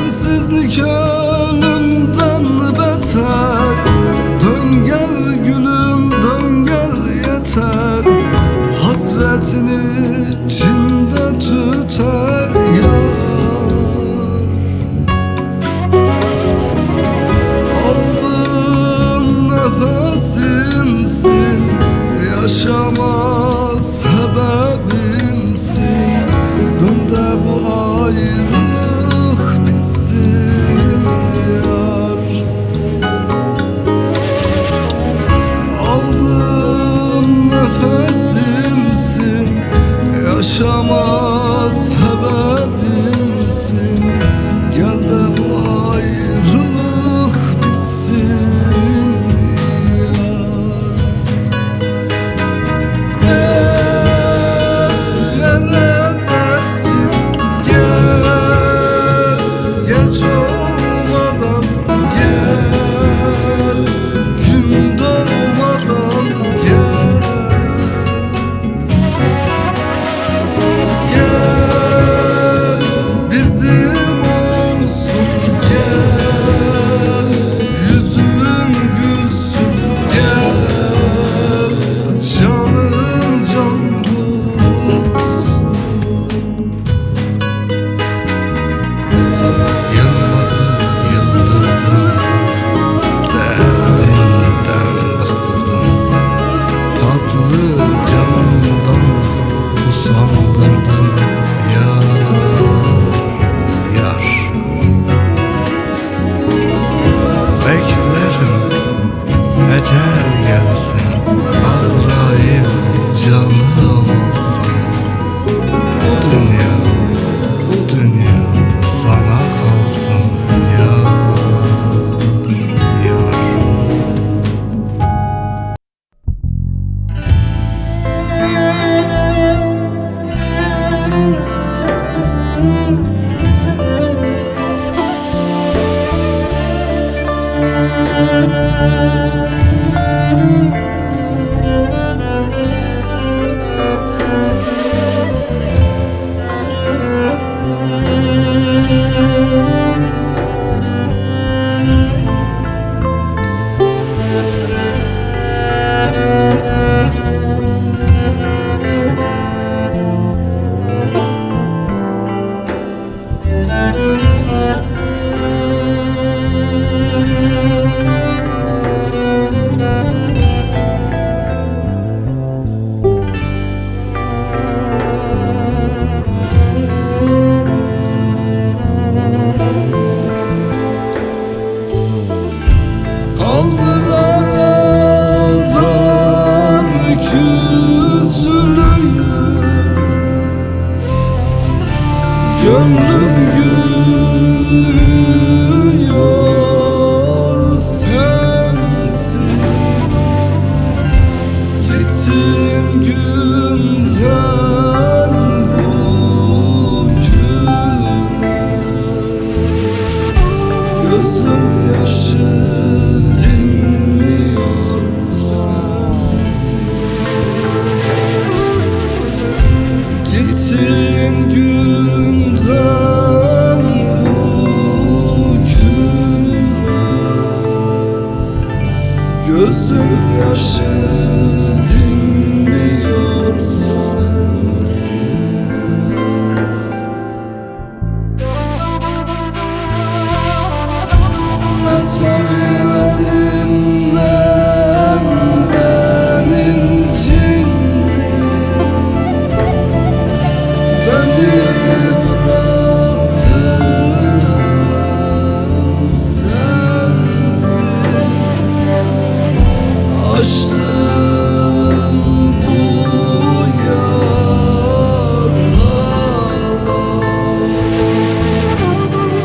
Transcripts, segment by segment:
Sensizlik ölümden beter. Dön gel gülüm, dön gel yeter. Hasretini içimde tüter yar. Aldığım nefesimsin, yaşama sebebimsin. Dön de bu ayrılık bitsin yar. Aldığım nefesimsin, yaşama sebebimsin. Gel de bu ayrılık bitsin yar. Neredesin? Gel, geç olmadan gel, gün doğmadan gel. Gel, bizim olsun gel, yüzün gülsün gel, canım can bulsun. Yılmaz'ı yıldırdın, derdinden bıktırdın. Tatlı canından usandırdın yar, yar. Beklerim ecel gelsin, Azrail canım alsın. Bu dünya sana kalsın yar, yar. Kaldır aradan küsülüğü, gönlüm gülmüyor sensiz. Gittin günden bugüne, gözüm yaşı dinmiyor sensiz. Gittin günden bugüne, gözüm yaşı dinmiyor sensiz. Ne söyledim benden incindim, beni bıraktın sensiz. Açtın bu yaralar,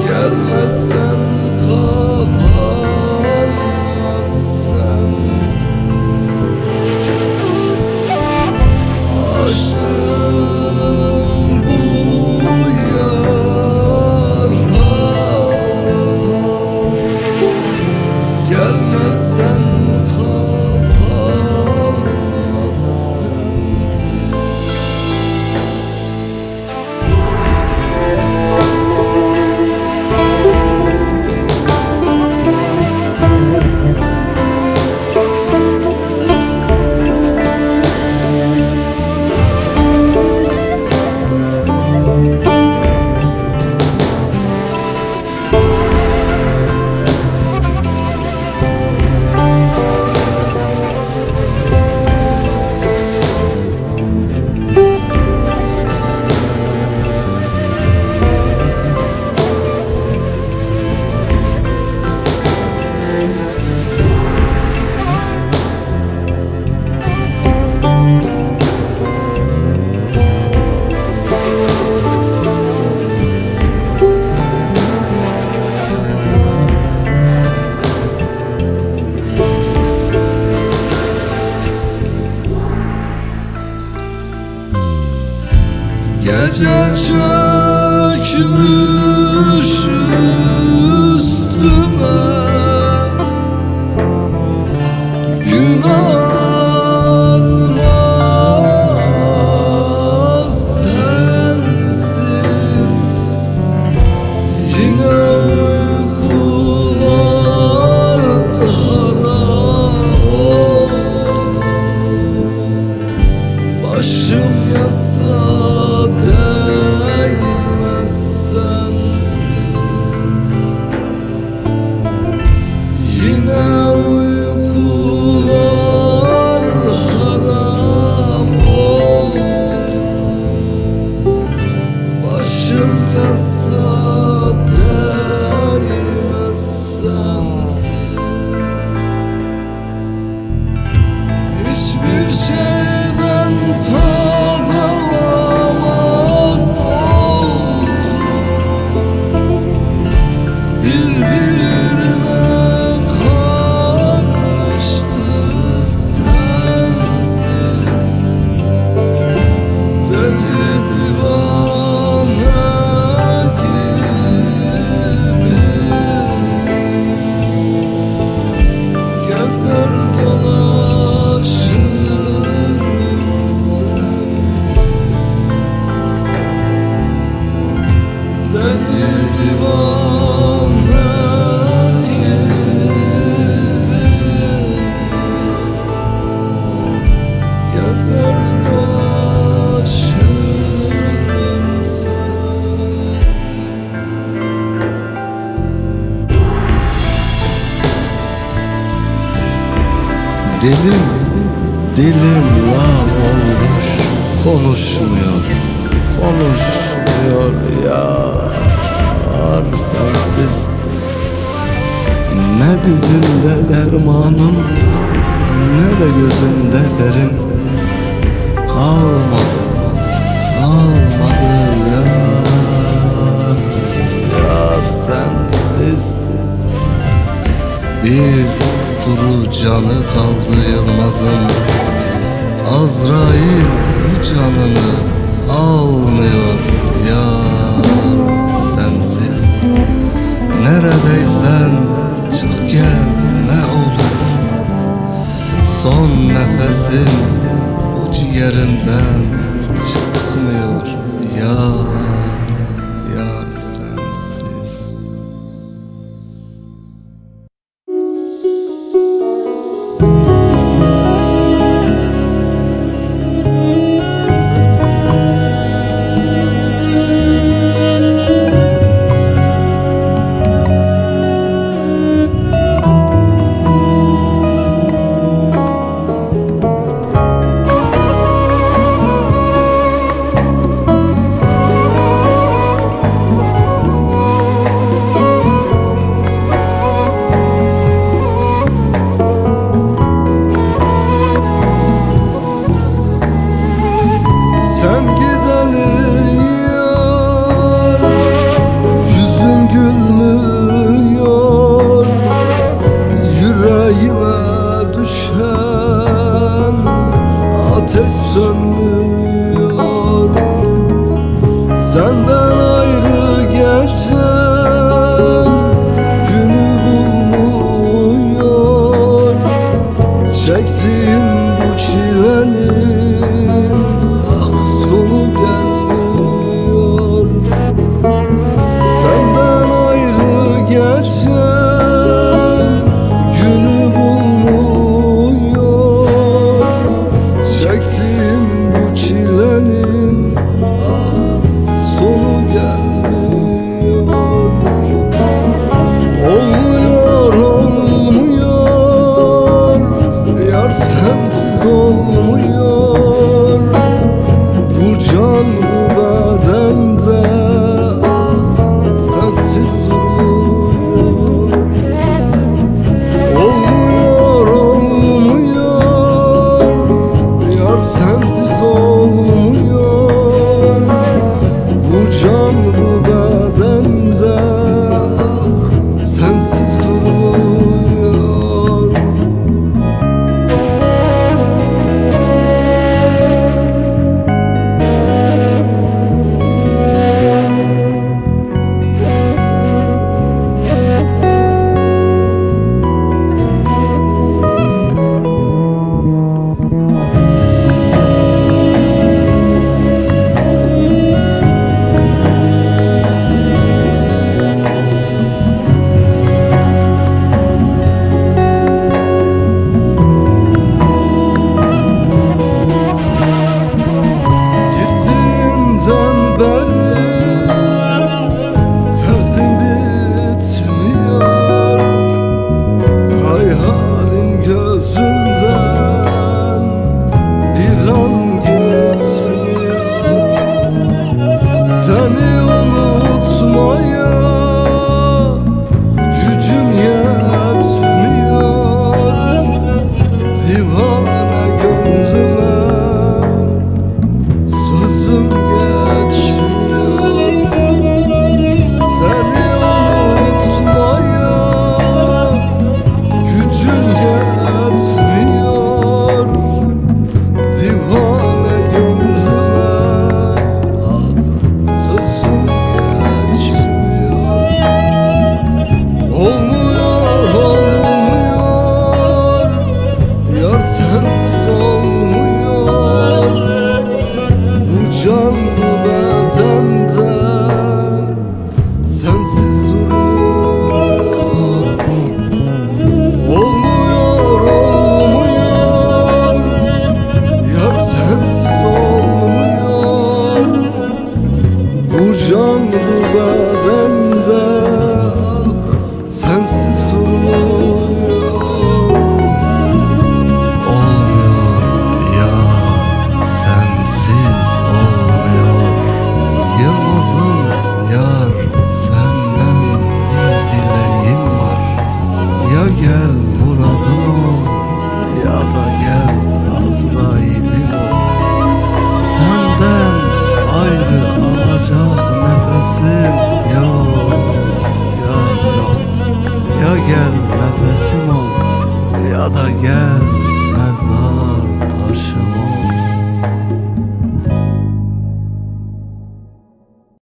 gelmezsen kapat. gece çökmüş üstüme, gün almaz sensiz. Yine uykular haram oldu. Başım yasa değmez sensiz. Yine uykular haram oldu. Başım yasa değmez sensiz. Hiçbir şeyden tad alamaz oldum. Birbirine karıştı sensiz. Deli divane gibi gezer dolaşırım sensiz. Deli divane gibi gezer dolaşırım sensiz. Dilim lal olmuş, konuşmuyor yar sensiz. Ne dizimde dermanım, ne de gözümde ferim kalmadı yar sensiz. Bir kuru canı kaldı Yılmaz'ın, Azrail bu canını almıyor ya sensiz. Neredeysen çık gel ne olur, son nefesin o ciğerinden çıkmıyor ya.